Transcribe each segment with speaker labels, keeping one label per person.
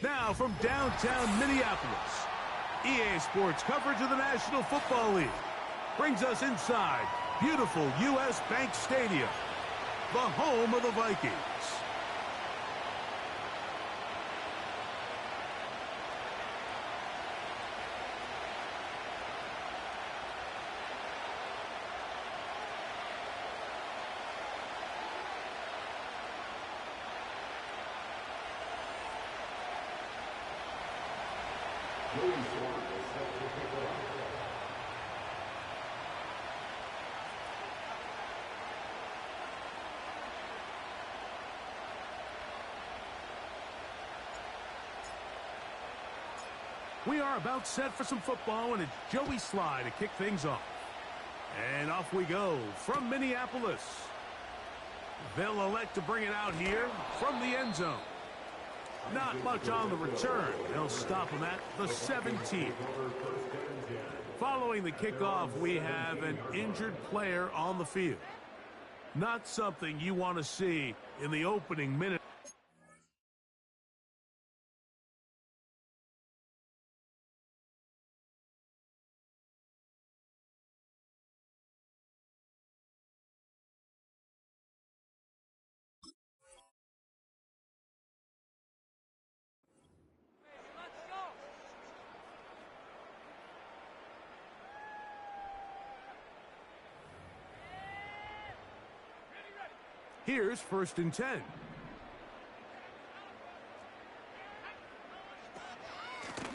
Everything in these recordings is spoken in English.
Speaker 1: Now from downtown Minneapolis, EA Sports coverage of the National Football League brings us inside beautiful U.S. Bank Stadium, the home of the Vikings. We are about set for some football, and it's Joey Sly to kick things off. And off we go from Minneapolis. They'll elect to bring it out here from the end zone. Not much on the return. They'll stop him at the 17. Following the kickoff, we have an injured player on the field. Not something you want to see in the opening minute. Here's 1st and 10.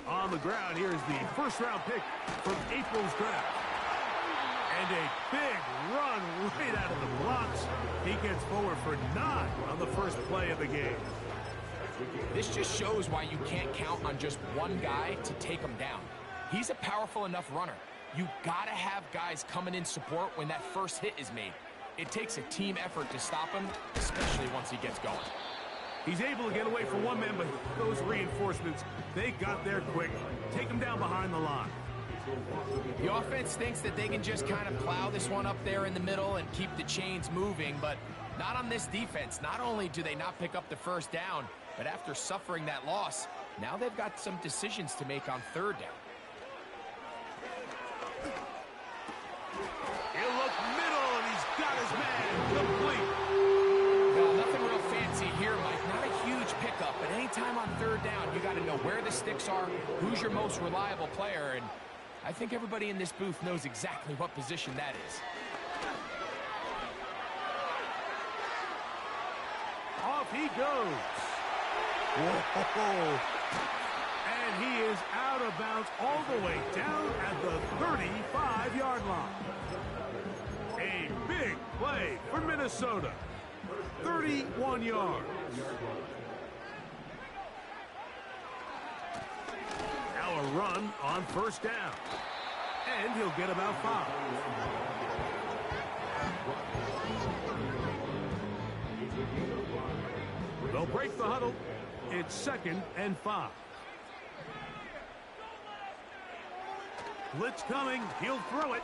Speaker 1: On the ground, here's the first-round pick from April's draft. And a big run right out of the blocks. He gets forward for 9 on the first play of the game.
Speaker 2: This just shows why you can't count on just one guy to take him down. He's a powerful enough runner. You gotta have guys coming in support when that first hit is made. It takes a team effort to stop him, especially once he gets going.
Speaker 1: He's able to get away from one man, but those reinforcements, they got there quick. Take him down behind the line.
Speaker 2: The offense thinks that they can just kind of plow this one up there in the middle and keep the chains moving, but not on this defense. Not only do they not pick up the first down, but after suffering that loss, now they've got some decisions to make on 3rd down.
Speaker 1: He'll look middle, and he's got his man complete.
Speaker 2: Well, nothing real fancy here, Mike. Not a huge pickup, but anytime on 3rd down, you got to know where the sticks are, who's your most reliable player, and I think everybody in this booth knows exactly what position that is.
Speaker 1: Off he goes. Whoa. And he is out of bounds all the way down at the 35-yard line. A big play for Minnesota. 31 yards. Now a run on 1st down. And he'll get about 5. They'll break the huddle. It's 2nd and 5. Blitz coming. He'll throw it.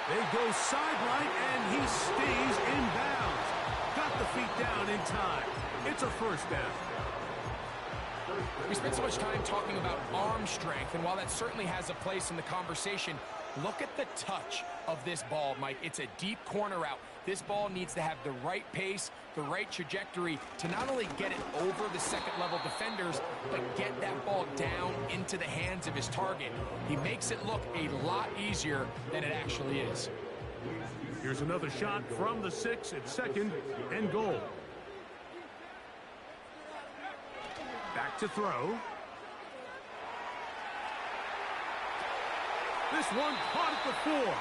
Speaker 1: They go sideline, and he stays in bounds. Got the feet down in time. It's a 1st down.
Speaker 2: We spent so much time talking about arm strength, and while that certainly has a place in the conversation, look at the touch of this ball, Mike. It's a deep corner route. This ball needs to have the right pace, the right trajectory to not only get it over the second-level defenders, but get that ball down into the hands of his target. He makes it look a lot easier than it actually is.
Speaker 1: Here's another shot from the 6 at 2nd and goal. Back to throw. This one caught at the 4.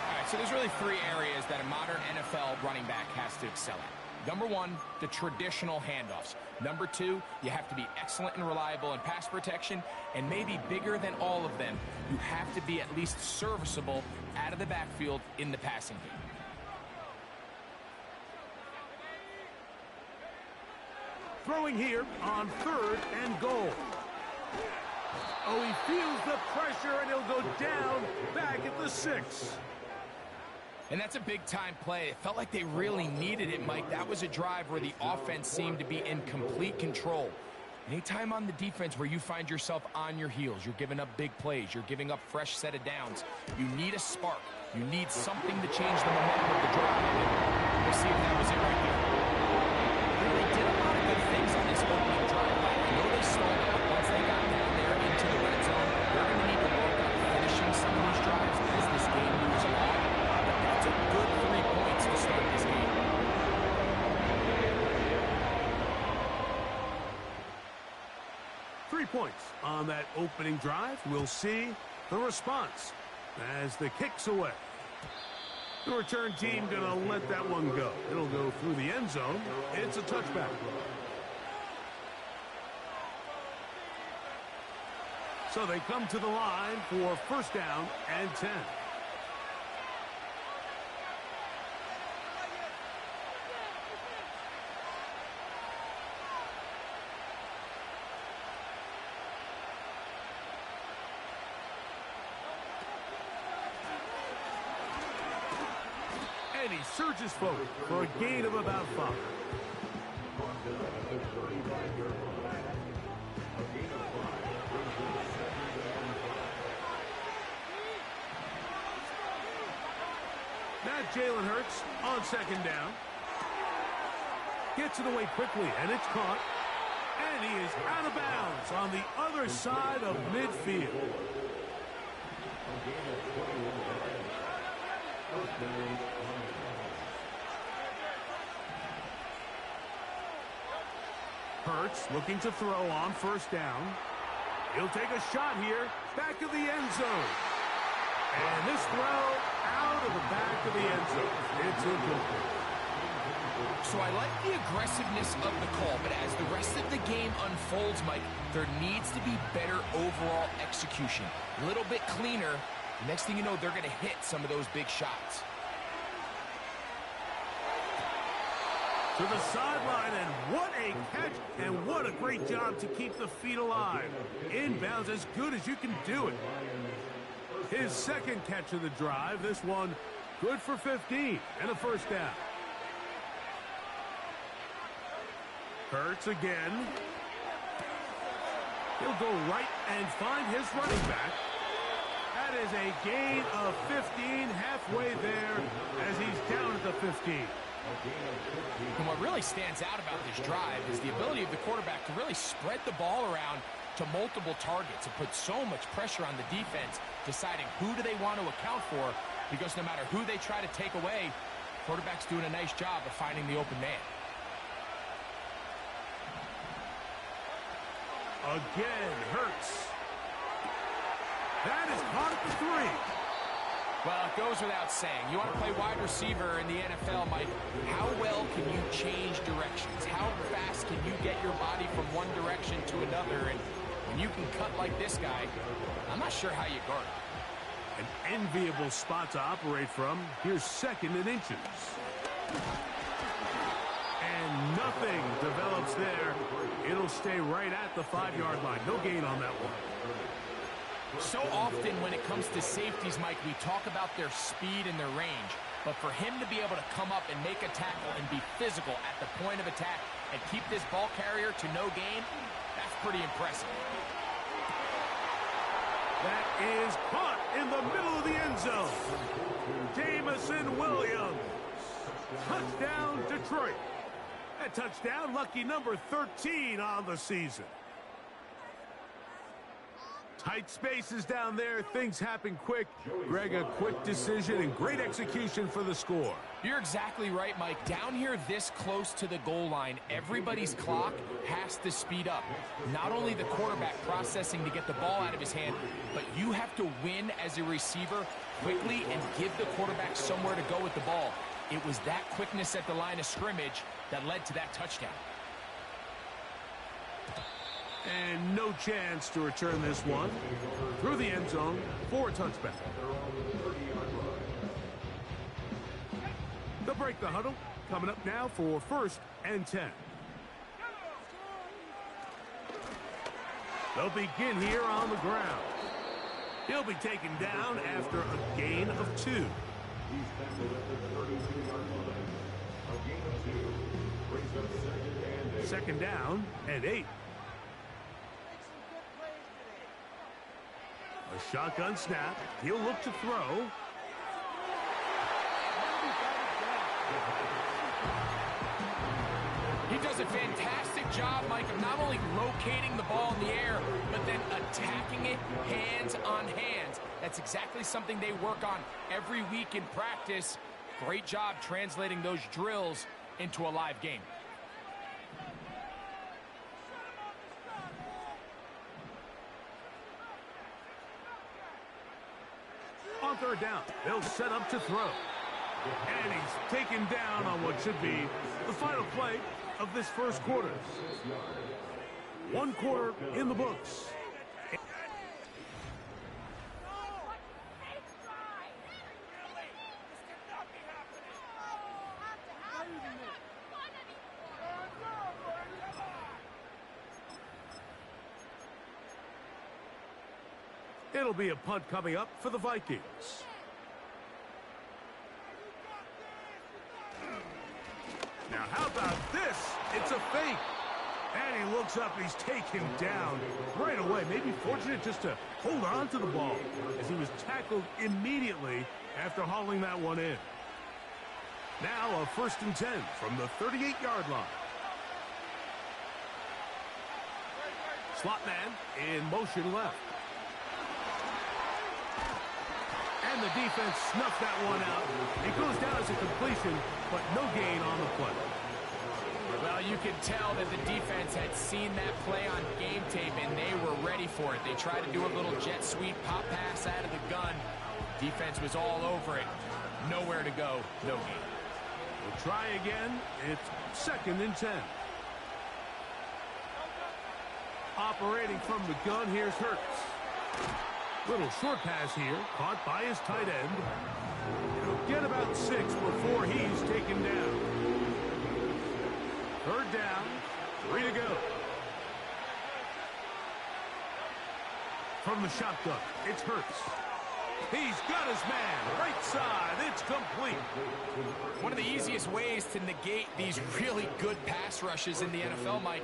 Speaker 2: All right, so there's really 3 areas that a modern NFL running back has to excel at. Number 1, the traditional handoffs. Number 2, you have to be excellent and reliable in pass protection, and maybe bigger than all of them, you have to be at least serviceable out of the backfield in the passing game.
Speaker 1: Throwing here on 3rd and goal. Oh, he feels the pressure, and he'll go down back at the 6.
Speaker 2: And that's a big-time play. It felt like they really needed it, Mike. That was a drive where the offense seemed to be in complete control. Anytime on the defense where you find yourself on your heels, you're giving up big plays, you're giving up fresh set of downs, you need a spark. You need something to change the momentum of the drive. And we'll see if that was it right there. They did a lot of good things on this opening drive. I know they stalled out once they got down there into the red zone. They're going to need to work on finishing some of these drives as this game moves along. But that's a good 3 points to start this game.
Speaker 1: 3 points on that opening drive. We'll see the response as the kick's away. The return team going to let that one go. It'll go through the end zone. It's a touchback. So they come to the line for first down and 10. And he surges forward for a gain of about 5. Now Jalen Hurts on second down. Gets it away quickly, and it's caught. And he is out of bounds on the other side of midfield. Hurts looking to throw on first down. He'll take a shot here, back of the end zone. And this throw out of the back of the end zone. It's incomplete.
Speaker 2: So I like the aggressiveness of the call, but as the rest of the game unfolds, Mike, there needs to be better overall execution. A little bit cleaner. Next thing you know, they're going to hit some of those big shots.
Speaker 1: To the sideline, and what a catch, and what a great job to keep the feet alive. Inbounds as good as you can do it. His second catch of the drive, this one good for 15 and a first down. Hurts again. He'll go right and find his running back. That is a gain of 15, halfway there as he's down at the 15.
Speaker 2: And what really stands out about this drive is the ability of the quarterback to really spread the ball around to multiple targets. It puts so much pressure on the defense, deciding who do they want to account for, because no matter who they try to take away, quarterback's doing a nice job of finding the open man.
Speaker 1: Again, Hurts. That is caught at the 3.
Speaker 2: Well, it goes without saying. You want to play wide receiver in the NFL, Mike. How well can you change directions? How fast can you get your body from one direction to another? And when you can cut like this guy, I'm not sure how you guard it.
Speaker 1: An enviable spot to operate from. Here's second and inches. And nothing develops there. It'll stay right at the 5-yard line. No gain on that one.
Speaker 2: So often when it comes to safeties, Mike, we talk about their speed and their range. But for him to be able to come up and make a tackle and be physical at the point of attack and keep this ball carrier to no gain, that's pretty impressive.
Speaker 1: That is caught in the middle of the end zone. Jamison Williams. Touchdown, Detroit. That touchdown, lucky number 13 on the season. Tight spaces down there. Things happen quick. Greg, a quick decision and great execution for the score.
Speaker 2: You're exactly right, Mike. Down here this close to the goal line, everybody's clock has to speed up. Not only the quarterback processing to get the ball out of his hand, but you have to win as a receiver quickly and give the quarterback somewhere to go with the ball. It was that quickness at the line of scrimmage that led to that touchdown.
Speaker 1: And no chance to return this one through the end zone for a touchback. They'll break the huddle. Coming up now for first and 10. They'll begin here on the ground. He'll be taken down after a gain of 2.
Speaker 3: He's tackled at the 32-yard line. A gain of 2 brings up second and 8.
Speaker 1: Second down and 8. A shotgun snap. He'll look to throw.
Speaker 2: He does a fantastic job, Mike, of not only locating the ball in the air, but then attacking it hands on hands. That's exactly something they work on every week in practice. Great job translating those drills into a live game.
Speaker 1: On third down, they'll set up to throw. And he's taken down on what should be the final play of this first quarter. 1 quarter in the books. It'll be a punt coming up for the Vikings. Now, how about this? It's a fake. And he looks up, he's taken down right away. Maybe fortunate just to hold on to the ball as he was tackled immediately after hauling that one in. Now a 1st and 10 from the 38-yard line. Slot man in motion left. And the defense snuffed that one out. It goes down as a completion, but no gain on the play.
Speaker 2: Well, you can tell that the defense had seen that play on game tape, and they were ready for it. They tried to do a little jet sweep, pop pass out of the gun. Defense was all over it. Nowhere to go, no gain.
Speaker 1: We'll try again. It's 2nd and 10. Operating from the gun, here's Hurts. Little short pass here, caught by his tight end. He'll get about 6 before he's taken down. 3rd down, 3 to go. From the shotgun, it's Hurts. He's got his man, right side, it's complete.
Speaker 2: One of the easiest ways to negate these really good pass rushes in the NFL, Mike,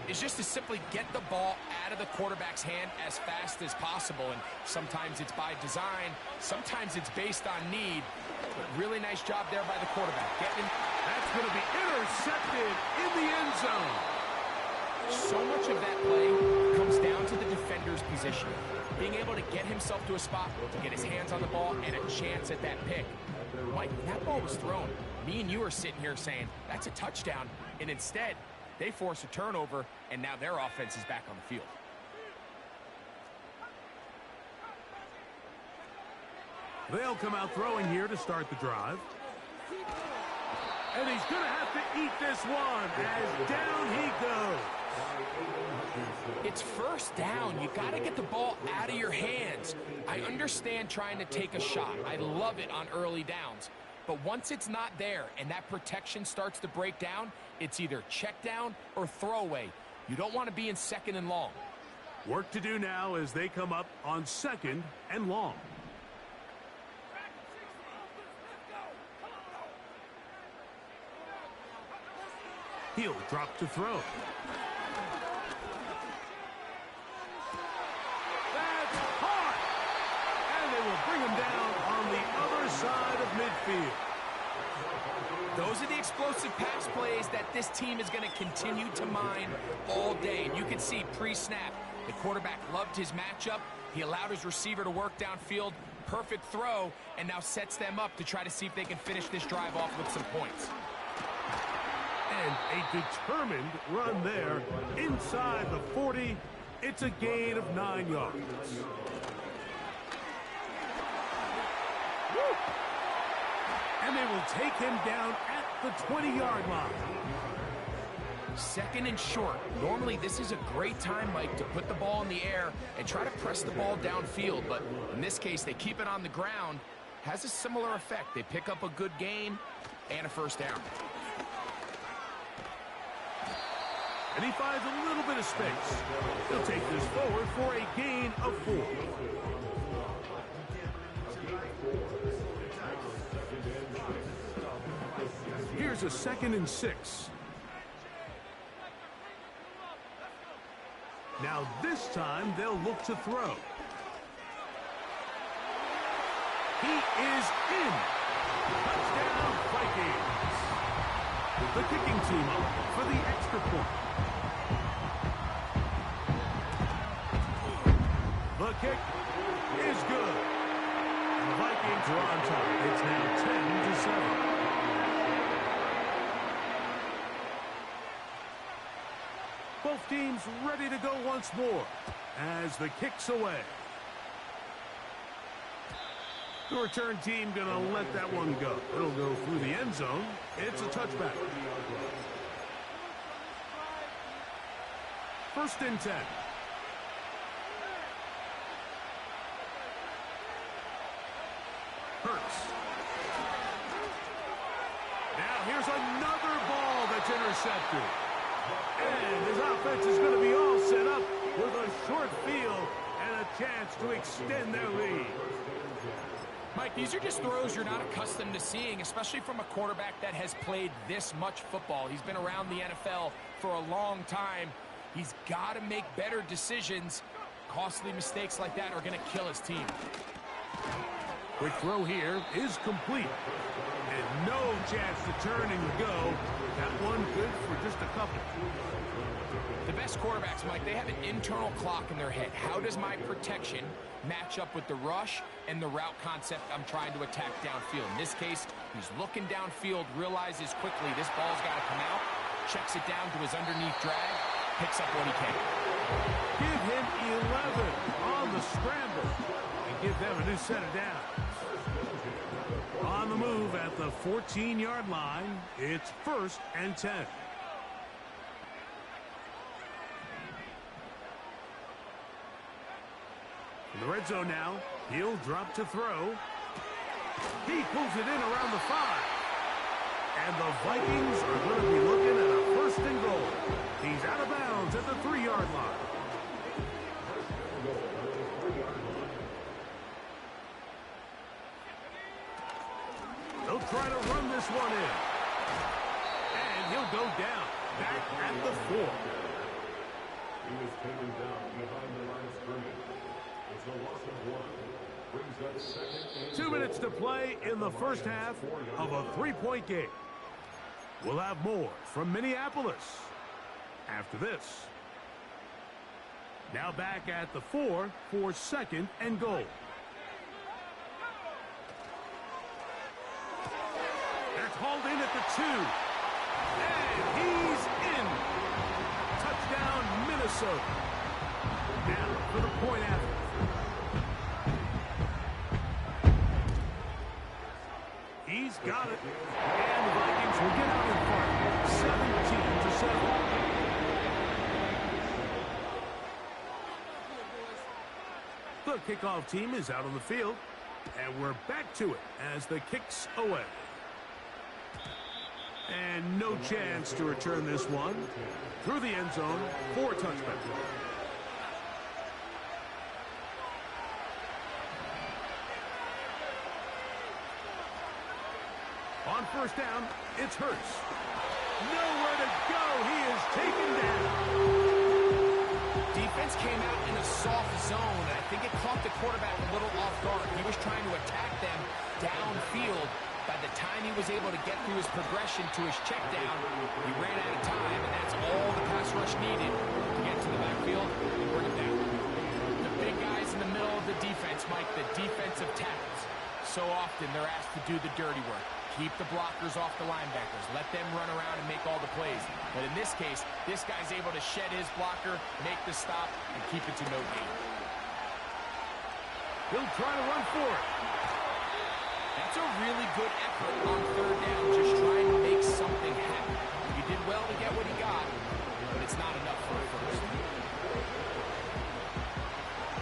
Speaker 2: is just to simply get the ball out of the quarterback's hand as fast as possible. And sometimes it's by design, sometimes it's based on need. But really nice job there by the quarterback. Getting him.
Speaker 1: That's going to be intercepted in the end zone.
Speaker 2: So much of that play comes down to the defender's position. Being able to get himself to a spot, to get his hands on the ball, and a chance at that pick. Mike, when that ball was thrown, me and you are sitting here saying, that's a touchdown. And instead, they force a turnover, and now their offense is back on the field.
Speaker 1: They'll come out throwing here to start the drive. And he's going to have to eat this one as down he goes.
Speaker 2: It's 1st down. You got to get the ball out of your hands. I understand trying to take a shot. I love it on early downs. But once it's not there and that protection starts to break down, it's either check down or throwaway. You don't want to be in 2nd and long.
Speaker 1: Work to do now as they come up on 2nd and long. He'll drop to throw. That's caught! And they will bring him down on the other side of midfield.
Speaker 2: Those are the explosive pass plays that this team is going to continue to mine all day. And you can see pre-snap, the quarterback loved his matchup. He allowed his receiver to work downfield. Perfect throw, and now sets them up to try to see if they can finish this drive off with some points.
Speaker 1: And a determined run there inside the 40. It's a gain of 9 yards. Woo! And they will take him down at the 20-yard line.
Speaker 2: 2nd and short. Normally, this is a great time, Mike, to put the ball in the air and try to press the ball downfield. But in this case, they keep it on the ground. Has a similar effect. They pick up a good gain and a 1st down.
Speaker 1: And he finds a little bit of space. He'll take this forward for a gain of 4. It's a 2nd and 6. Now this time they'll look to throw. He is in. Touchdown, Vikings. The kicking team up for the extra point. The kick is good. And the Vikings are on top. It's now 10-7. Both teams ready to go once more as the kick's away. The return team going to let that one go. It'll go through the end zone. It's a touchback. 1st and 10. Hurts. Now here's another ball that's intercepted. And his offense is going to be all set up with a short field and a chance to extend their lead.
Speaker 2: Mike, these are just throws you're not accustomed to seeing, especially from a quarterback that has played this much football. He's been around the NFL for a long time. He's got to make better decisions. Costly mistakes like that are going to kill his team.
Speaker 1: Quick throw here is complete. And no chance to turn and go. That one good for just a couple.
Speaker 2: The best quarterbacks, Mike, they have an internal clock in their head. How does my protection match up with the rush and the route concept I'm trying to attack downfield? In this case, he's looking downfield, realizes quickly this ball's got to come out, checks it down to his underneath drag, picks up what he can.
Speaker 1: Give him 11 on the scramble and give them a new set of downs. On the move at the 14-yard line, it's 1st and 10. In the red zone now, he'll drop to throw. He pulls it in around the 5. And the Vikings are going to be looking at a 1st and goal. He's out of bounds at the 3-yard line. They'll try to run this one in. And he'll go down, back at the 4.
Speaker 3: He was taken down behind the line of scrimmage. It's a loss of 1. Brings up 2nd and
Speaker 1: 2 minutes to play in the first half of a 3-point game. We'll have more from Minneapolis after this. Now back at the 4 for 2nd and goal. That's hauled in at the 2. And he's in. Touchdown, Minnesota. Now for the point after. He's got it. And the Vikings will get out in front. 17-7. The kickoff team is out on the field. And we're back to it as the kick's away. And no chance to return this one. Through the end zone for a touchback. On 1st down, it's Hurts. Nowhere to go. He is taken down.
Speaker 2: Defense came out in a soft zone, and I think it caught the quarterback a little off guard. He was trying to attack them downfield. By the time he was able to get through his progression to his check down, he ran out of time, and that's all the pass rush needed to get to the backfield and bring him down. The big guys in the middle of the defense, Mike, the defensive tackles. So often they're asked to do the dirty work. Keep the blockers off the linebackers. Let them run around and make all the plays. But in this case, this guy's able to shed his blocker, make the stop, and keep it to no gain.
Speaker 1: He'll try to run for it.
Speaker 2: That's a really good effort on 3rd down, just trying to make something happen. He did well to get what he got, but it's not enough for a 1st.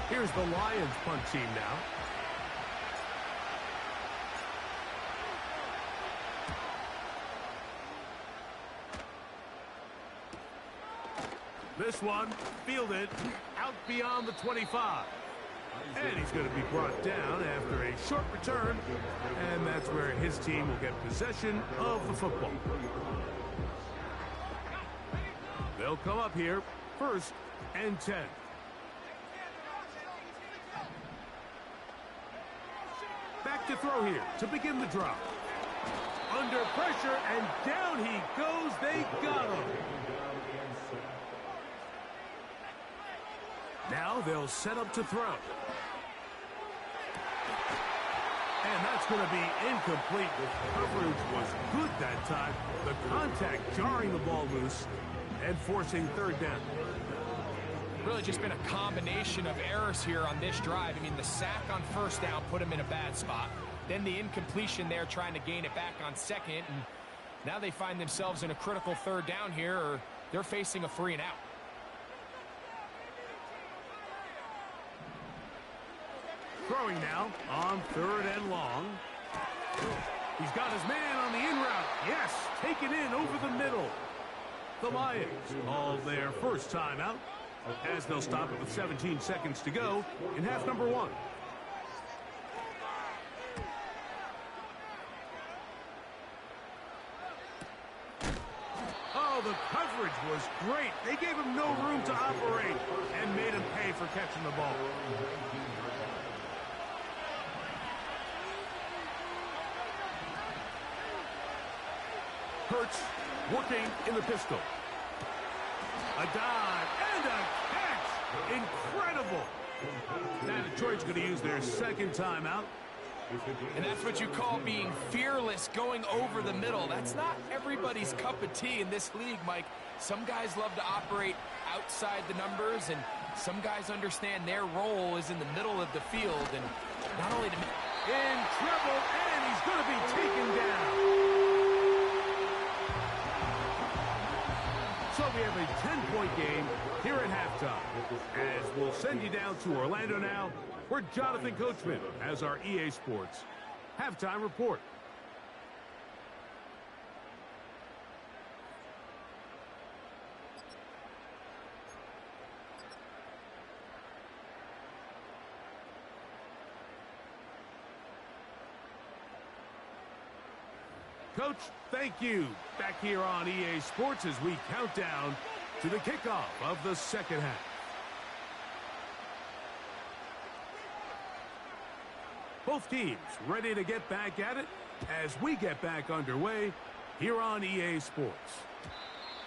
Speaker 1: Here's the Lions punt team now. This one fielded out beyond the 25. And he's going to be brought down after a short return, and that's where his team will get possession of the football. They'll come up here, 1st and 10. Back to throw here to begin the drop. Under pressure, and down he goes. They got him. Now they'll set up to throw. And that's going to be incomplete. The coverage was good that time. The contact jarring the ball loose and forcing 3rd down.
Speaker 2: Really just been a combination of errors here on this drive. I mean, the sack on 1st down put him in a bad spot. Then the incompletion there trying to gain it back on 2nd. And now they find themselves in a critical 3rd down here, or they're facing a 3 and out.
Speaker 1: Throwing now on 3rd and long. He's got his man on the in route. Yes, taken in over the middle. The Lions call their first timeout as they'll stop it with 17 seconds to go in half number 1. Oh, the coverage was great. They gave him no room to operate and made him pay for catching the ball. Hurts working in the pistol. A dive and a catch. Incredible. Now Detroit's going to use their 2nd timeout.
Speaker 2: And that's what you call being fearless, going over the middle. That's not everybody's cup of tea in this league, Mike. Some guys love to operate outside the numbers, and some guys understand their role is in the middle of the field. And not only to...
Speaker 1: In trouble, and he's going to be taken down. So we have a 10-point game here at halftime. As we'll send you down to Orlando now, where Jonathan Coachman has our EA Sports halftime report. Coach, thank you. Back here on EA Sports as we count down to the kickoff of the 2nd half. Both teams ready to get back at it as we get back underway here on EA Sports.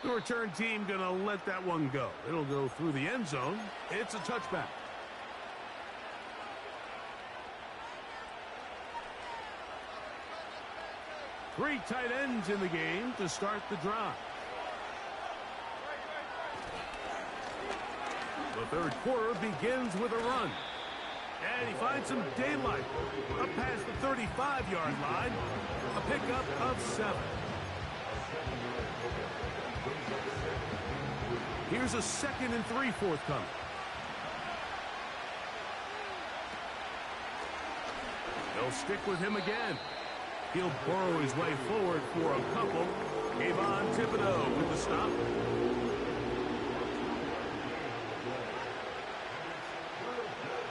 Speaker 1: The return team going to let that one go. It'll go through the end zone. It's a touchback. Three tight ends in the game to start the drive. The 3rd quarter begins with a run. And he finds some daylight up past the 35-yard line. A pickup of 7. Here's a 2nd and 3 forthcoming. They'll stick with him again. He'll burrow his way forward for a couple. Kayvon Thibodeau with the stop.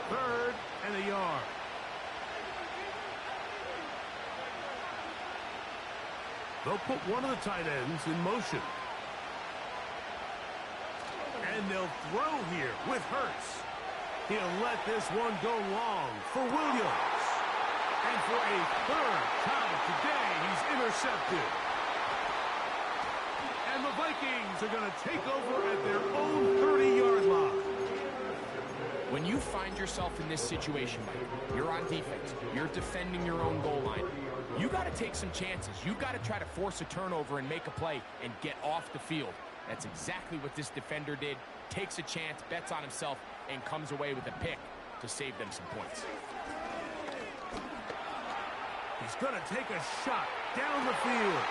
Speaker 1: Third and a yard. They'll put one of the tight ends in motion. And they'll throw here with Hurts. He'll let this one go long for Williams. And for a 3rd time today, he's intercepted. And the Vikings are going to take over at their own 30-yard line.
Speaker 2: When you find yourself in this situation, Mike, you're on defense, you're defending your own goal line, you got to take some chances. You got to try to force a turnover and make a play and get off the field. That's exactly what this defender did. Takes a chance, bets on himself, and comes away with a pick to save them some points.
Speaker 1: He's going to take a shot down the field.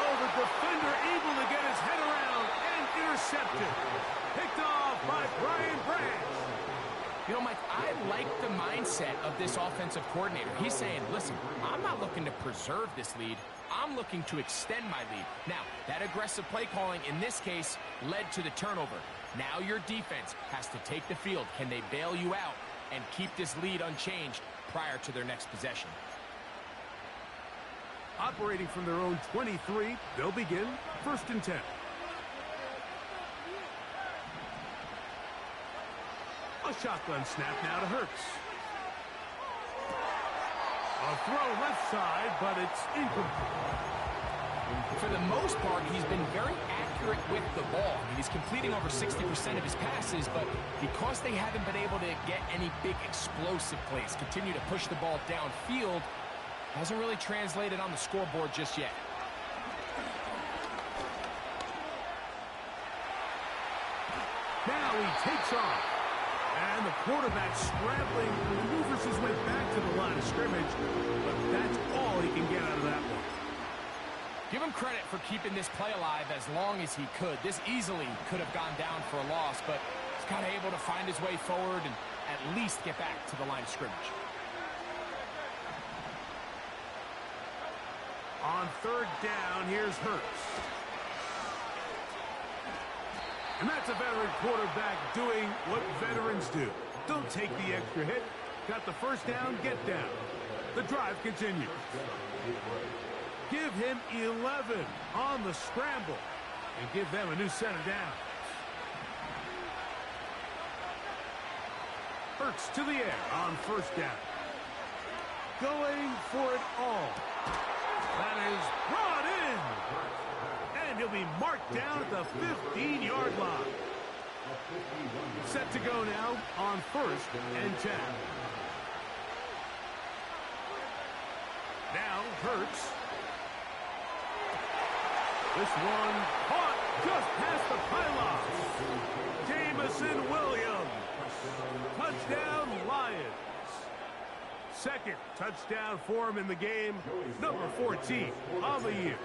Speaker 1: Oh, the defender able to get his head around and intercepted. Picked off by Brian Branch.
Speaker 2: You know, Mike, I like the mindset of this offensive coordinator. He's saying, listen, I'm not looking to preserve this lead. I'm looking to extend my lead. Now, that aggressive play calling in this case led to the turnover. Now your defense has to take the field. Can they bail you out? and keep this lead unchanged prior to their next possession.
Speaker 1: Operating from their own 23, they'll begin 1st and 10. A shotgun snap now to Hurts. A throw left side, but it's incomplete.
Speaker 2: For the most part, he's been very accurate with the ball. I mean, he's completing over 60% of his passes, but because they haven't been able to get any big explosive plays, continue to push the ball downfield, hasn't really translated on the scoreboard just yet.
Speaker 1: Now he takes off. And the quarterback scrambling, maneuvers his way back to the line of scrimmage, but that's all he can get out of that one.
Speaker 2: Give him credit for keeping this play alive as long as he could. This easily could have gone down for a loss, but he's kind of able to find his way forward and at least get back to the line of scrimmage.
Speaker 1: On 3rd down, here's Hurts. And that's a veteran quarterback doing what veterans do. Don't take the extra hit. Got the 1st down, get down. The drive continues. Give him 11 on the scramble and give them a new set of downs. Hurts to the air on 1st down. Going for it all. That is brought in. And he'll be marked down at the 15-yard line. Set to go now on 1st and 10. Now Hurts. This one caught just past the pylon. Jamison Williams. Touchdown, Lions. 2nd touchdown for him in the game. Number 14 on the year.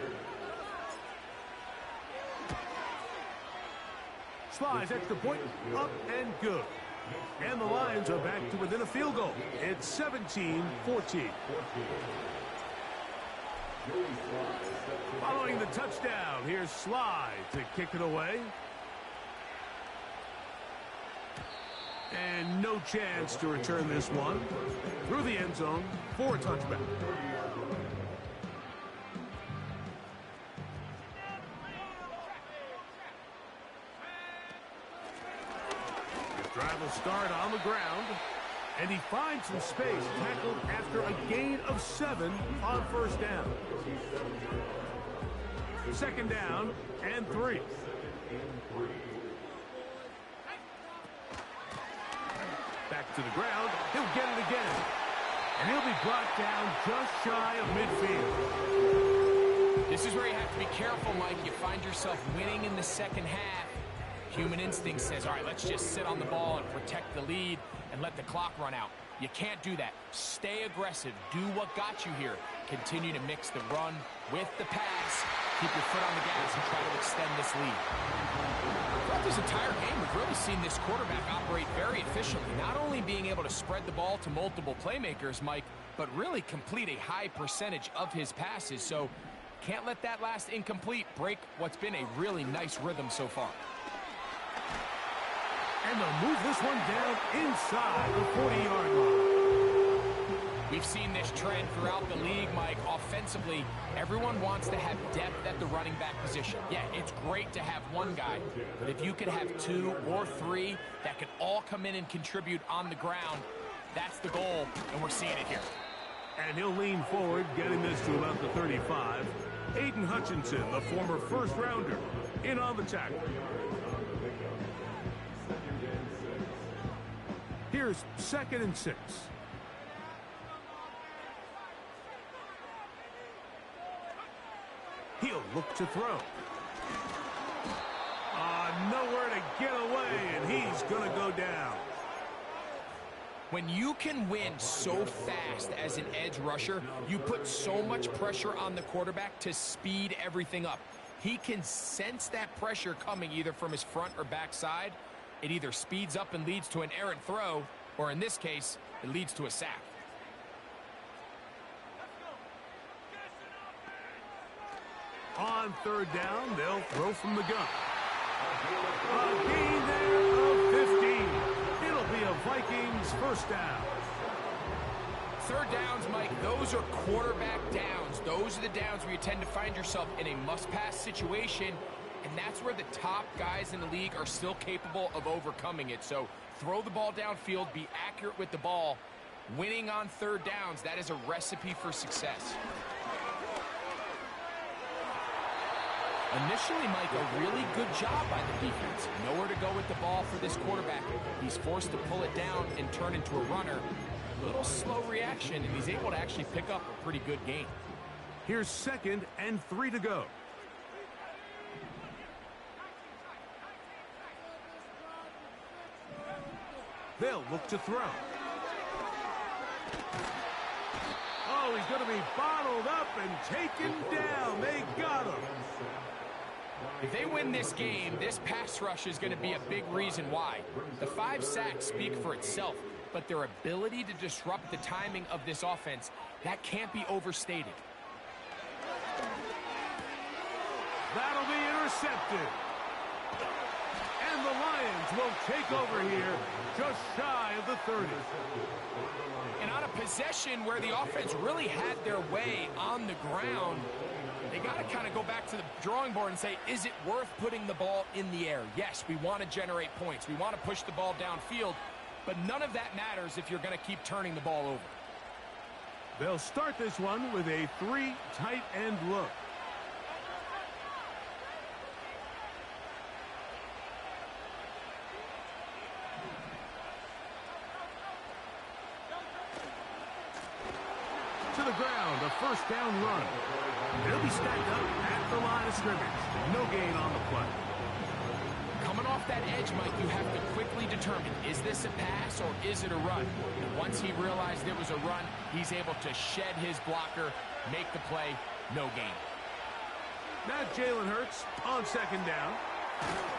Speaker 1: Slides extra point, up and good. And the Lions are back to within a field goal. It's 17-14. Following the touchdown, here's Slide to kick it away. And no chance to return this one. Through the end zone for a touchback. Drive will start on the ground, and he finds some space, tackled after a gain of 7 on 1st down. 2nd down and 3. Back to the ground, he'll get it again, and he'll be brought down just shy of midfield.
Speaker 2: This is where you have to be careful, Mike. You find yourself winning in the 2nd half. Human instinct says, all right, let's just sit on the ball and protect the lead and let the clock run out. You can't do that. Stay aggressive. Do what got you here. Continue to mix the run with the pass. Keep your foot on the gas and try to extend this lead. Throughout this entire game, we've really seen this quarterback operate very efficiently, not only being able to spread the ball to multiple playmakers, Mike, but really complete a high percentage of his passes. So can't let that last incomplete break what's been a really nice rhythm so far.
Speaker 1: And they'll move this one down inside the 40-yard line.
Speaker 2: We've seen this trend throughout the league, Mike. Offensively, everyone wants to have depth at the running back position. Yeah, it's great to have one guy, but if you could have 2 or 3 that could all come in and contribute on the ground, that's the goal, and we're seeing it here.
Speaker 1: And he'll lean forward, getting this to about the 35. Aiden Hutchinson, the former 1st-rounder, in on the tackle. Here's 2nd and 6. He'll look to throw. Nowhere to get away, and he's going to go down.
Speaker 2: When you can win so fast as an edge rusher, you put so much pressure on the quarterback to speed everything up. He can sense that pressure coming either from his front or back side. It either speeds up and leads to an errant throw, or in this case, it leads to a sack.
Speaker 1: On 3rd down, they'll throw from the gun. A gain there of 15. It'll be be a Vikings first down.
Speaker 2: Third downs, Mike, those are quarterback downs. Those are the downs where you tend to find yourself in a must-pass situation, and that's where the top guys in the league are still capable of overcoming it. So throw the ball downfield, be accurate with the ball. Winning on third downs, that is a recipe for success. Initially, Mike, a really good job by the defense. Nowhere to go with the ball for this quarterback. He's forced to pull it down and turn into a runner. A little slow reaction, and he's able to actually pick up a pretty good gain.
Speaker 1: Here's 2nd and 3 to go. They'll look to throw. Oh, he's going to be bottled up and taken down. They got him.
Speaker 2: If they win this game, this pass rush is going to be a big reason why. The 5 sacks speak for itself, but their ability to disrupt the timing of this offense, that can't be overstated.
Speaker 1: That'll be intercepted. And the Lions will take over here just shy of the 30.
Speaker 2: And on a possession where the offense really had their way on the ground, they got to kind of go back to the drawing board and say, is it worth putting the ball in the air? Yes, we want to generate points. We want to push the ball downfield, but none of that matters if you're going to keep turning the ball over.
Speaker 1: They'll start this one with a 3 tight end look. To the ground, a first down run. They'll be stacked up at the line of scrimmage. No gain on the play.
Speaker 2: Coming off that edge, Mike, you have to quickly determine, is this a pass or is it a run? And once he realized it was a run, he's able to shed his blocker, make the play, no gain.
Speaker 1: Now Jalen Hurts on 2nd down.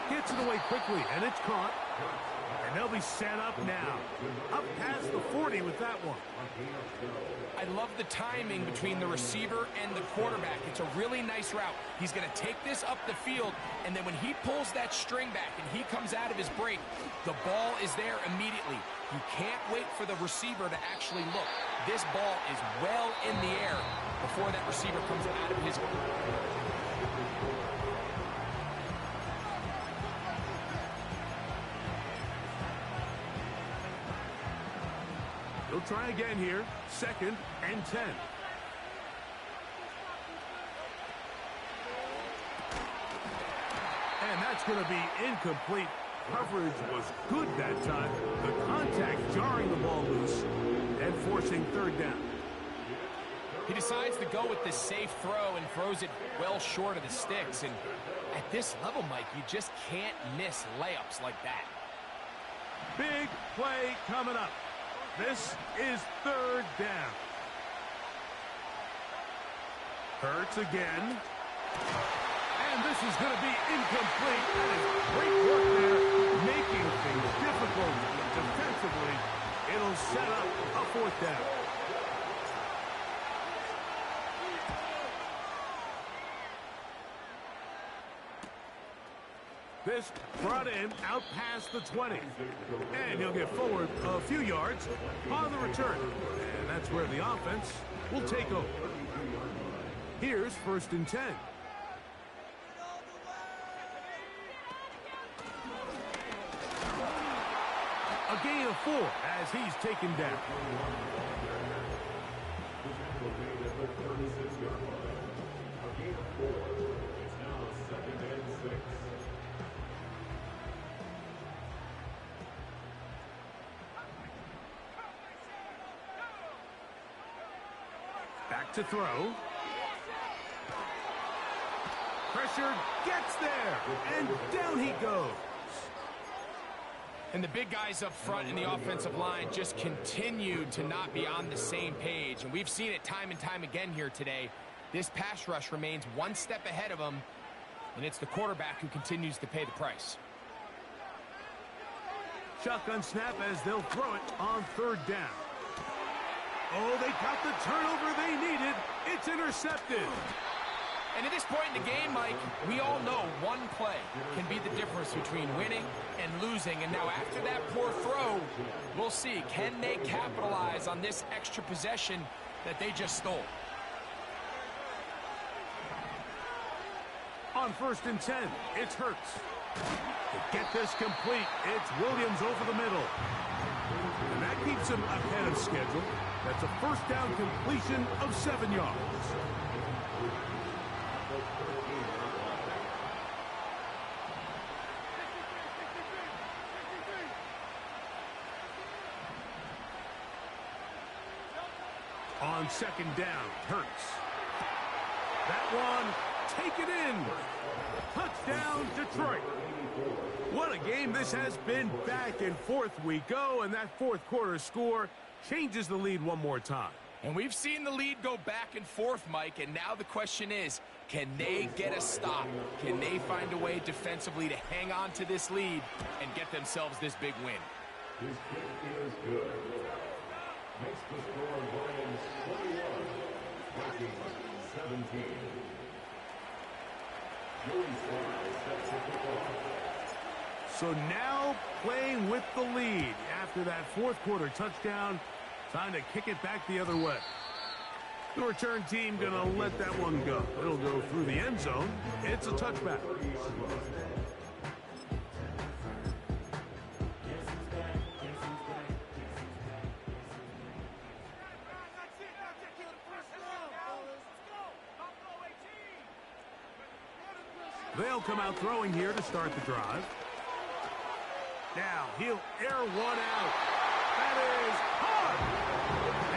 Speaker 1: Gets it away quickly, and it's caught. And they'll be set up now. Up past the 40 with that one.
Speaker 2: I love the timing between the receiver and the quarterback. It's a really nice route. He's going to take this up the field, and then when he pulls that string back and he comes out of his break, the ball is there immediately. You can't wait for the receiver to actually look. This ball is well in the air before that receiver comes out of his break.
Speaker 1: He'll try again here. 2nd and 10. And that's going to be incomplete. Coverage was good that time. The contact jarring the ball loose and forcing 3rd down.
Speaker 2: He decides to go with the safe throw and throws it well short of the sticks. And at this level, Mike, you just can't miss layups like that.
Speaker 1: Big play coming up. This is 3rd down. Hurts again. And this is going to be incomplete. That is great work there, making things difficult defensively. It'll set up a 4th down. This brought in out past the 20. And he'll get forward a few yards on the return. And that's where the offense will take over. Here's 1st and 10. A gain of 4 as he's taken down. Back to throw. Pressure gets there, and down he goes.
Speaker 2: And the big guys up front in the offensive line just continue to not be on the same page. And we've seen it time and time again here today. This pass rush remains one step ahead of them, and it's the quarterback who continues to pay the price.
Speaker 1: Shotgun snap as they'll throw it on 3rd down. Oh, they got the turnover they needed. It's intercepted.
Speaker 2: And at this point in the game, Mike, we all know one play can be the difference between winning and losing. And now after that poor throw, we'll see, can they capitalize on this extra possession that they just stole?
Speaker 1: On 1st and 10, it's Hurts. To get this complete, it's Williams over the middle. And that keeps him ahead of schedule. That's a first down completion of 7 yards. On 2nd down, Hurts. That one, take it in. Touchdown, Detroit. What a game this has been. Back and forth we go, and that fourth quarter score changes the lead one more time.
Speaker 2: And we've seen the lead go back and forth, Mike, and now the question is, can they get a stop? Can they find a way defensively to hang on to this lead and get themselves this big win?
Speaker 3: His kick is good. Makes the score Lions 21, Vikings 17. Joey Sly sets the kick off.
Speaker 1: So now playing with the lead after that fourth quarter touchdown. Time to kick it back the other way. The return team going to let that one go. It'll go through the end zone. It's a touchback. They'll come out throwing here to start the drive. Now he'll air one out. That is hard.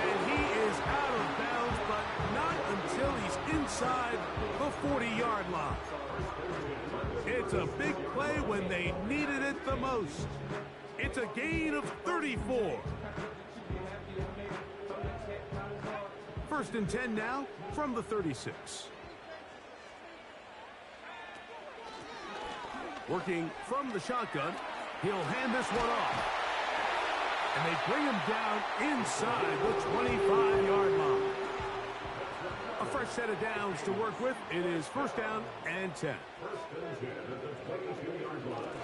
Speaker 1: And he is out of bounds, but not until he's inside the 40-yard line. It's a big play when they needed it the most. It's a gain of 34. 1st and 10 now from the 36. Working from the shotgun, he'll hand this one off. And they bring him down inside the 25-yard line. A fresh set of downs to work with. It is 1st down and 10.
Speaker 3: 1st and 10 at the 22-yard line.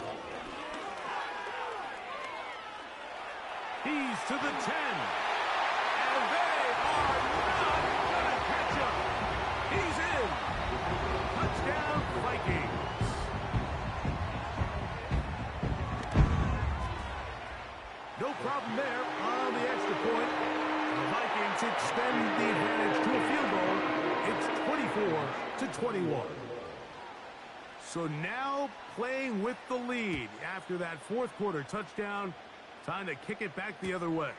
Speaker 1: He's to the 10. And they are not going to catch him. He's in. Touchdown, Vikings. No problem there on the extra point. The Vikings extend the advantage to a field goal. It's 24-21. So now playing with the lead after that fourth quarter touchdown. Time to kick it back the other way.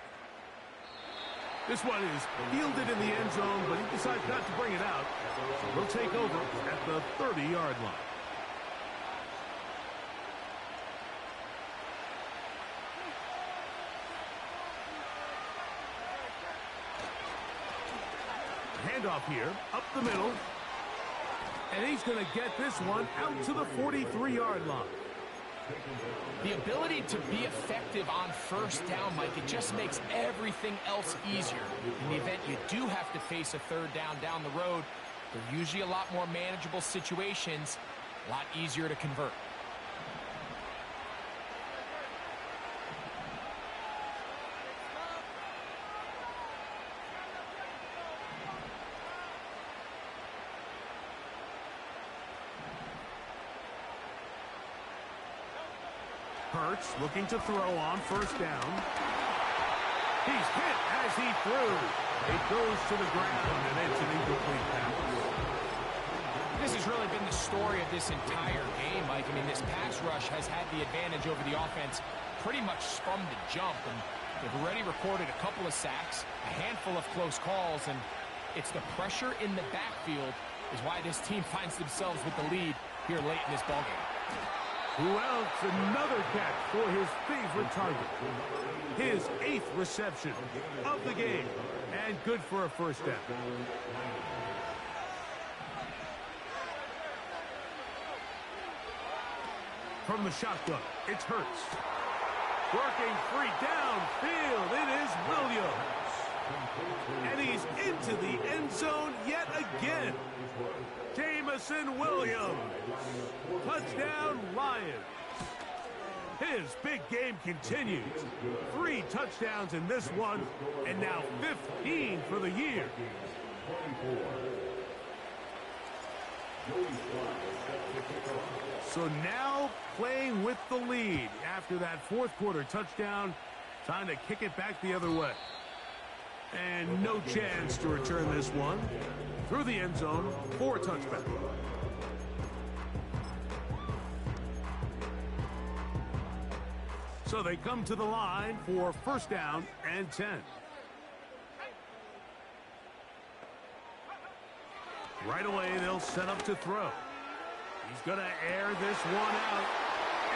Speaker 1: This one is fielded in the end zone, but he decides not to bring it out. So we'll take over at the 30-yard line. Handoff here, up the middle. And he's going to get this one out to the 43-yard line.
Speaker 2: The ability to be effective on 1st down, Mike, it just makes everything else easier. In the event you do have to face a 3rd down the road, they're usually a lot more manageable situations, a lot easier to convert.
Speaker 1: Hurts looking to throw on 1st down. He's hit as he threw. It goes to the ground, and it's an incomplete pass.
Speaker 2: This has really been the story of this entire game, Mike. I mean, this pass rush has had the advantage over the offense pretty much from the jump. And they've already recorded a couple of sacks, a handful of close calls, and it's the pressure in the backfield is why this team finds themselves with the lead here late in this ballgame.
Speaker 1: Who else? Another catch for his favorite target. His 8th reception of the game. And good for a 1st down. From the shotgun, it's Hurts. Working free downfield, it is Williams. And he's into the end zone yet again. Jameis Jameson Williams. Touchdown, Lions. His big game continues. 3 touchdowns in this one, and now 15 for the year. So now playing with the lead after that fourth quarter touchdown. Time to kick it back the other way. And no chance to return this one. Through the end zone for a touchback. So they come to the line for first down and 10. Right away, they'll set up to throw. He's going to air this one out.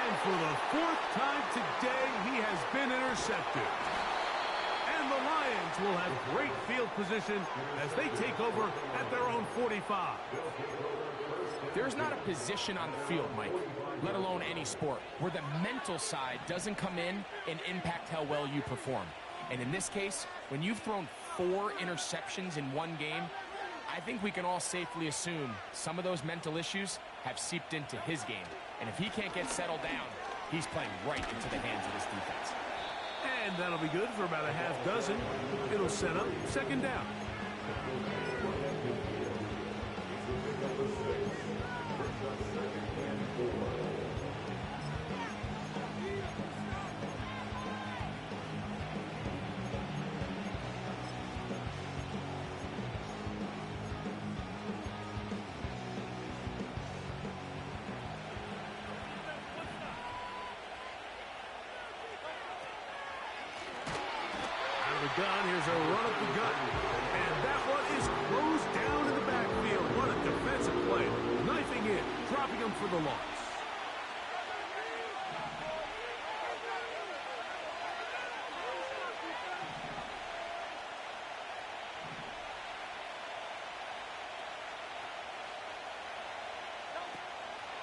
Speaker 1: And for the 4th time today, he has been intercepted. And the Lions will have great field position as they take over at their own 45.
Speaker 2: There's not a position on the field, Mike, let alone any sport, where the mental side doesn't come in and impact how well you perform. And in this case, when you've thrown 4 interceptions in one game, I think we can all safely assume some of those mental issues have seeped into his game. And if he can't get settled down, he's playing right into the hands of this defense.
Speaker 1: And that'll be good for about a half dozen. It'll set up second down. Gun. Here's a run up the gut. And that one is closed down in the backfield. What a defensive play. Knifing in, dropping him for the loss.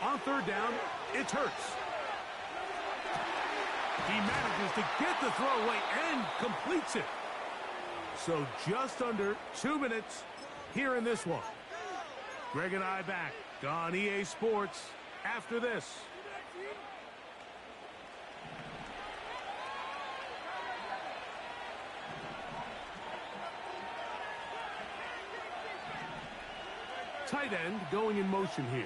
Speaker 1: On third down, it's Hurts. He manages to get the throw away and completes it. So just under 2 minutes here in this one. Greg and I back on EA Sports after this. Tight end going in motion here.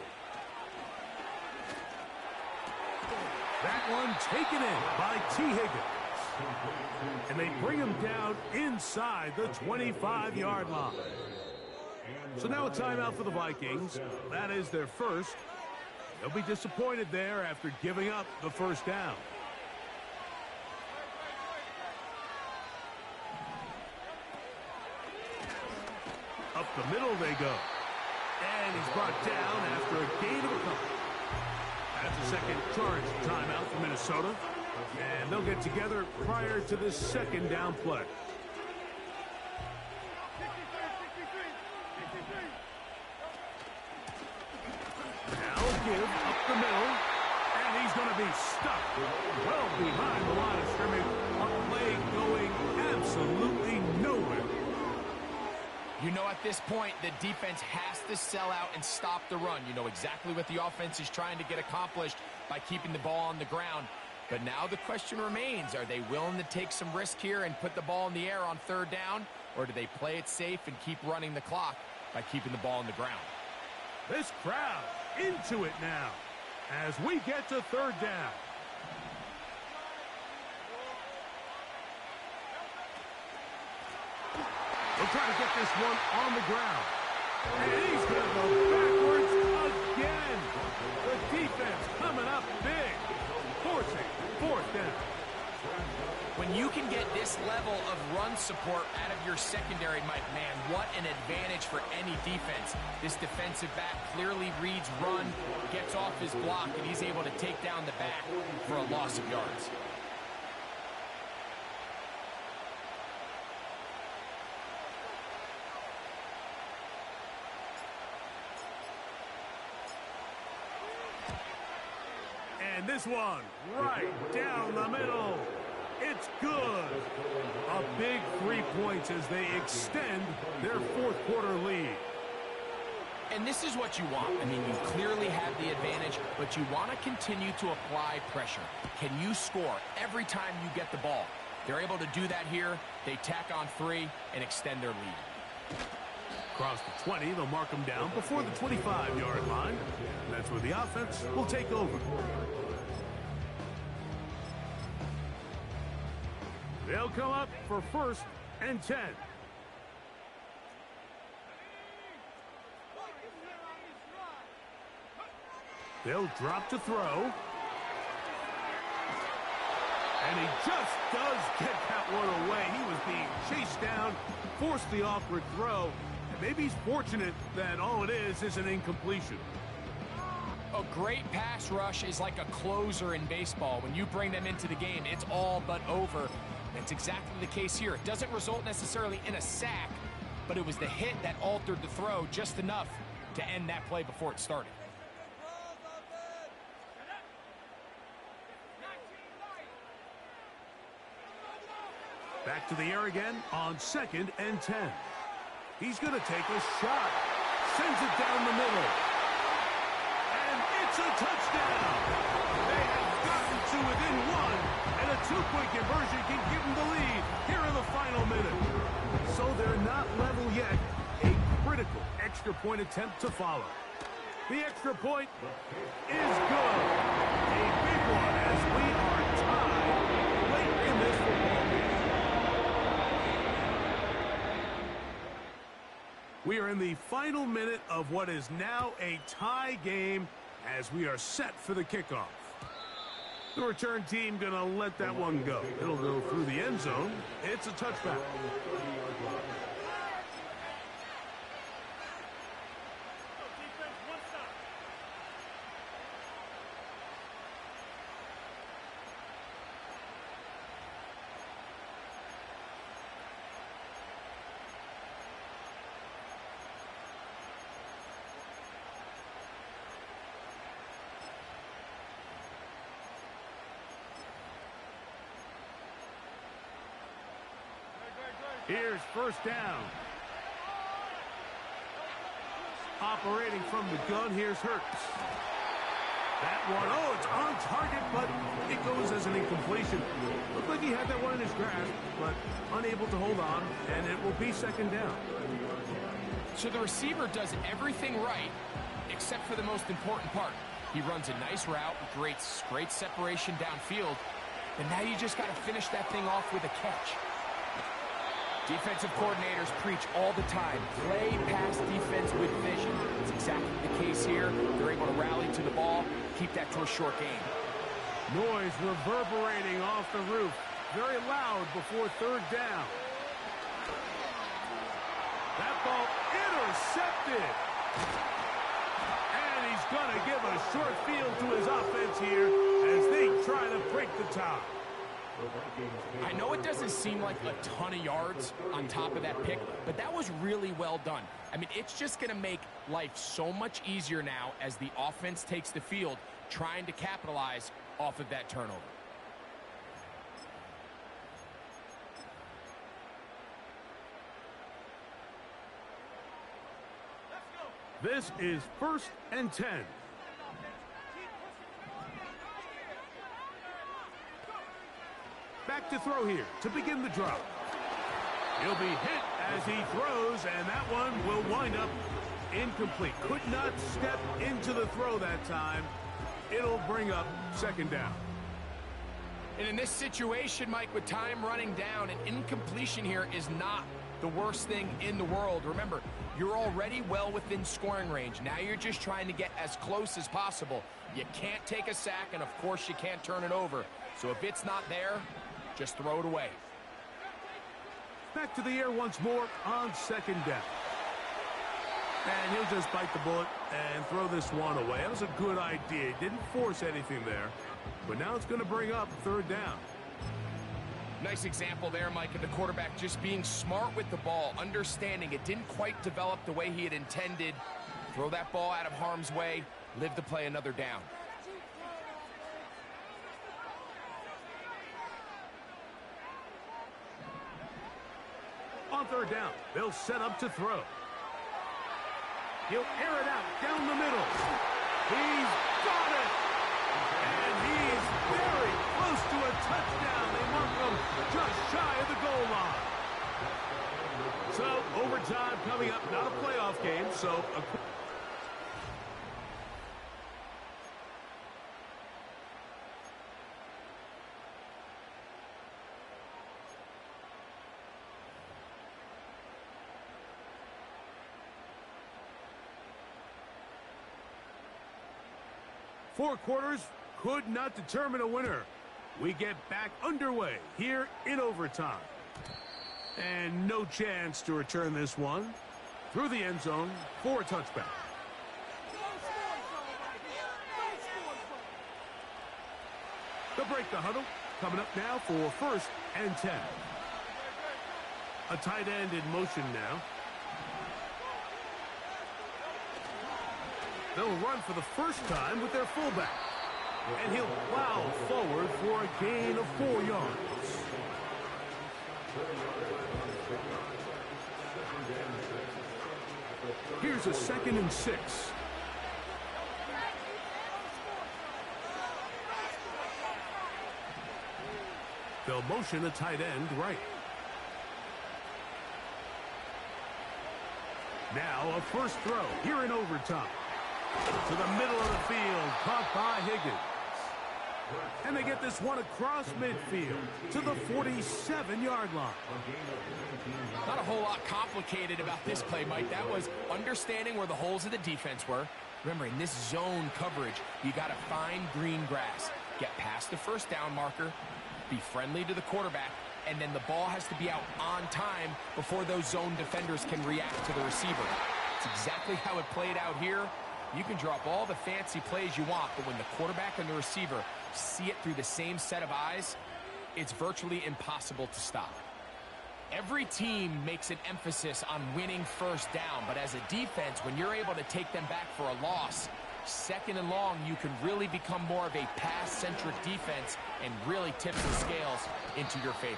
Speaker 1: That one taken in by T. Higgins. And they bring him down inside the 25-yard line. So now a timeout for the Vikings. That is their first. They'll be disappointed there after giving up the first down. Up the middle they go. And he's brought down after a gain of a couple. That's a second charge timeout for Minnesota. And they'll get together prior to this second down play. Now give up the middle. And he's going to be stuck well behind the line of scrimmage. A play going absolutely nowhere.
Speaker 2: You know, at this point, the defense has to sell out and stop the run. You know exactly what the offense is trying to get accomplished by keeping the ball on the ground. But now the question remains, are they willing to take some risk here and put the ball in the air on third down? Or do they play it safe and keep running the clock by keeping the ball on the ground?
Speaker 1: This crowd into it now as we get to third down. We'll try to get this one on the ground. And he's going to go backwards again. The defense coming up big, forcing fourth down.
Speaker 2: When you can get this level of run support out of your secondary, Mike, man, what an advantage for any defense. This defensive back clearly reads run, gets off his block, and he's able to take down the back for a loss of yards.
Speaker 1: And this one right down the middle. It's good. A big 3 points as they extend their fourth quarter lead.
Speaker 2: And this is what you want. I mean, you clearly have the advantage, but you want to continue to apply pressure. Can you score every time you get the ball? They're able to do that here. They tack on 3 and extend their lead.
Speaker 1: Across the 20, they'll mark them down before the 25-yard line. And that's where the offense will take over. They'll come up for 1st and 10. They'll drop to throw. And he just does get that one away. He was being chased down, forced the awkward throw. And maybe he's fortunate that all it is an incompletion.
Speaker 2: A great pass rush is like a closer in baseball. When you bring them into the game, it's all but over. That's exactly the case here. It doesn't result necessarily in a sack, but it was the hit that altered the throw just enough to end that play before it started.
Speaker 1: Back to the air again on 2nd and 10. He's going to take a shot. Sends it down the middle. And it's a touchdown. They have gotten to within 1. And a 2-point conversion can give them the lead here in the final minute. So they're not level yet. A critical extra point attempt to follow. The extra point is good. A big one as we are tied late in this football game. We are in the final minute of what is now a tie game as we are set for the kickoff. The return team going to let that one go. It'll go through the end zone. It's a touchback. Here's 1st down. Operating from the gun, here's Hurts. That one, oh, it's on target, but it goes as an incompletion. Looked like he had that one in his grasp, but unable to hold on, and it will be 2nd down.
Speaker 2: So the receiver does everything right, except for the most important part. He runs a nice route, great separation downfield, and now you just got to finish that thing off with a catch. Defensive coordinators preach all the time, play pass defense with vision. It's exactly the case here. They're able to rally to the ball, keep that to a short game.
Speaker 1: Noise reverberating off the roof. Very loud before 3rd down. That ball intercepted. And he's going to give a short field to his offense here as they try to break the tie.
Speaker 2: I know it doesn't seem like a ton of yards on top of that pick, but that was really well done. I mean, it's just going to make life so much easier now as the offense takes the field, trying to capitalize off of that turnover.
Speaker 1: This is 1st and 10. Back to throw here to begin the drive. He'll be hit as he throws, and that one will wind up incomplete. Could not step into the throw that time. It'll bring up 2nd down.
Speaker 2: And in this situation, Mike, with time running down, an incompletion here is not the worst thing in the world. Remember, you're already well within scoring range. Now you're just trying to get as close as possible. You can't take a sack, and of course you can't turn it over. So if it's not there, just throw it away.
Speaker 1: Back to the air once more on 2nd down. And he'll just bite the bullet and throw this one away. That was a good idea. Didn't force anything there. But now it's going to bring up 3rd down.
Speaker 2: Nice example there, Mike, of the quarterback just being smart with the ball, understanding it didn't quite develop the way he had intended. Throw that ball out of harm's way, live to play another down.
Speaker 1: On 3rd down, they'll set up to throw. He'll air it out down the middle. He's got it. And he's very close to a touchdown. They mark him just shy of the goal line. So, overtime coming up. Not a playoff game, so a... Four quarters could not determine a winner. We get back underway here in overtime. And no chance to return this one. Through the end zone for a touchback. They'll break the huddle. Coming up now for 1st and 10. A tight end in motion now. They'll run for the first time with their fullback. And he'll plow forward for a gain of 4 yards. Here's a 2nd and 6. They'll motion a tight end right. Now a first throw here in overtime. To the middle of the field, caught by Higgins. And they get this one across midfield to the 47-yard line.
Speaker 2: Not a whole lot complicated about this play, Mike. That was understanding where the holes of the defense were. Remember, in this zone coverage, you got to find green grass. Get past the first down marker, be friendly to the quarterback, and then the ball has to be out on time before those zone defenders can react to the receiver. It's exactly how it played out here. You can draw up all the fancy plays you want, but when the quarterback and the receiver see it through the same set of eyes, it's virtually impossible to stop. Every team makes an emphasis on winning first down, but as a defense, when you're able to take them back for a loss, 2nd and long, you can really become more of a pass-centric defense and really tip the scales into your favor.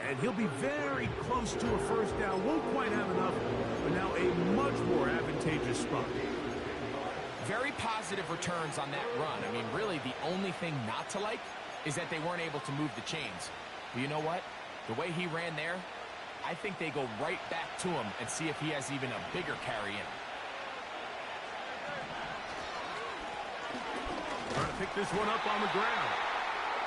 Speaker 1: And he'll be very close to a first down. Won't quite have enough, but now a much more advantageous spot.
Speaker 2: Very positive returns on that run. I mean, really, the only thing not to like is that they weren't able to move the chains. But you know what? The way he ran there, I think they go right back to him and see if he has even a bigger carry in.
Speaker 1: Trying to pick this one up on the ground.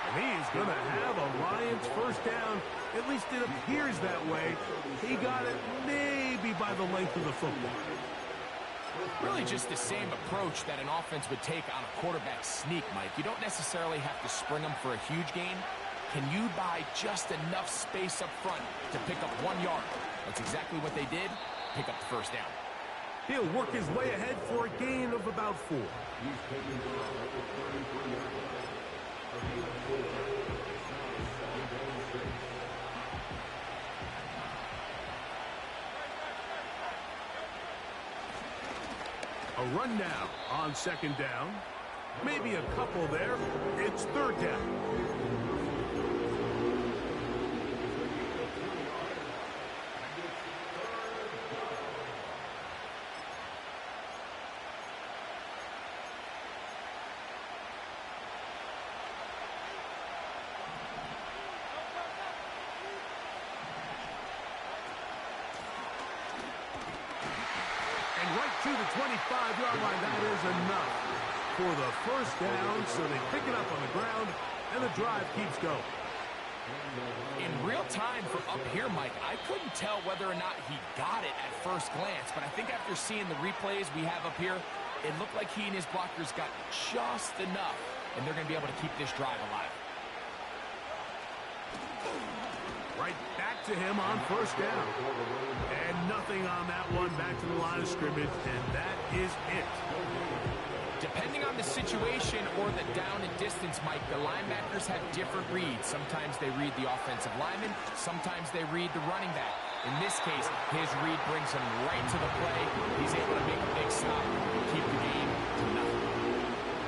Speaker 1: And he's going to have a Lions first down. At least it appears that way. He got it maybe by the length of the football.
Speaker 2: Really just the same approach that an offense would take on a quarterback sneak, Mike. You don't necessarily have to spring them for a huge gain. Can you buy just enough space up front to pick up 1 yard? That's exactly what they did. Pick up the first down.
Speaker 1: He'll work his way ahead for a gain of about 4. A run now on 2nd down. Maybe a couple there. It's 3rd down. Right to the 25-yard line. That is enough for the first down. So they pick it up on the ground, and the drive keeps going.
Speaker 2: In real time from up here, Mike, I couldn't tell whether or not he got it at first glance. But I think after seeing the replays we have up here, it looked like he and his blockers got just enough, and they're going to be able to keep this drive alive.
Speaker 1: Right back to him on first down. And nothing on that one. Back to the line of scrimmage, and that is it.
Speaker 2: Depending on the situation or the down and distance, Mike, the linebackers have different reads. Sometimes they read the offensive lineman. Sometimes they read the running back. In this case, his read brings him right to the play. He's able to make a big stop and keep the game to nothing.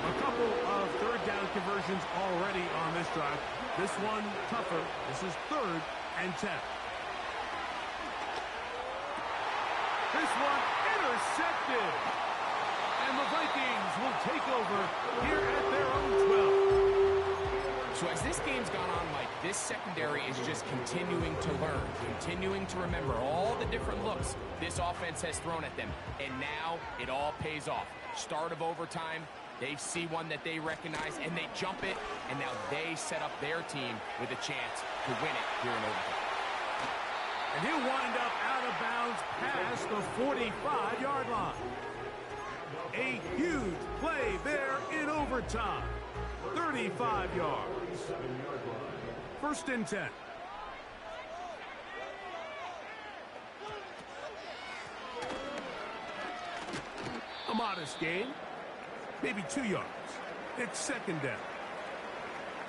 Speaker 1: A couple of 3rd down conversions already on this drive. This one tougher. This is 3rd and 10. This one intercepted. And the Vikings will take over here at their own 12.
Speaker 2: So as this game's gone on, Mike, this secondary is just continuing to learn, continuing to remember all the different looks this offense has thrown at them. And now it all pays off. Start of overtime, they see one that they recognize, and they jump it, and now they set up their team with a chance to win it here in overtime.
Speaker 1: And he'll wind up out of bounds past the 45-yard line. A huge play there in overtime. 35 yards. First and 10. A modest gain. Maybe 2 yards. It's second down.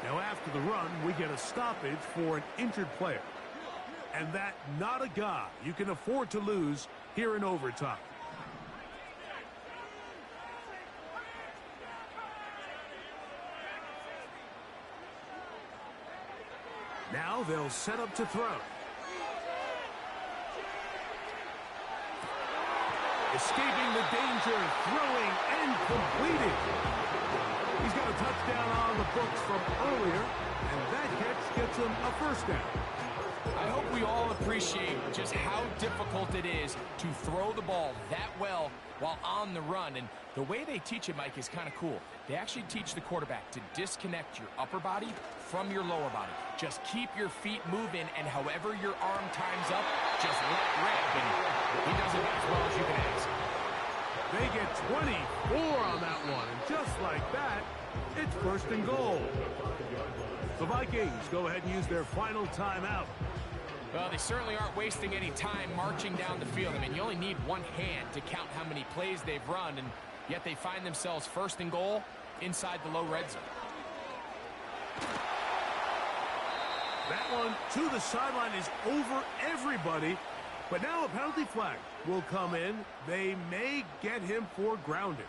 Speaker 1: Now after the run, we get a stoppage for an injured player. And that not a guy you can afford to lose here in overtime. Now they'll set up to throw. Escaping the danger, throwing and completing. He's got a touchdown on the books from earlier, and that catch gets him a first down.
Speaker 2: I hope we all appreciate just how difficult it is to throw the ball that well while on the run. And the way they teach it, Mike, is kind of cool. They actually teach the quarterback to disconnect your upper body from your lower body. Just keep your feet moving, and however your arm times up, just let rip. And he does it as well as you can ask.
Speaker 1: They get 24 on that one, and just like that, it's first and goal. The Vikings go ahead and use their final timeout.
Speaker 2: Well, they certainly aren't wasting any time marching down the field. I mean, you only need one hand to count how many plays they've run, and yet they find themselves first and goal inside the low red zone.
Speaker 1: That one to the sideline is over everybody, but now a penalty flag will come in. They may get him for grounding.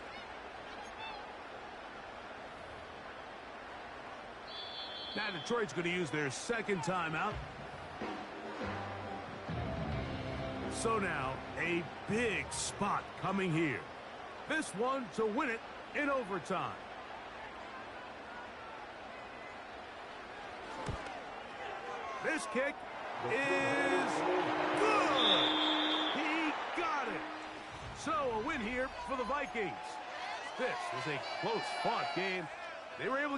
Speaker 1: Now Detroit's going to use their second timeout. So now, a big spot coming here. This one to win it in overtime. This kick is good. He got it. So a win here for the Vikings. This was a close-fought game. They were able to get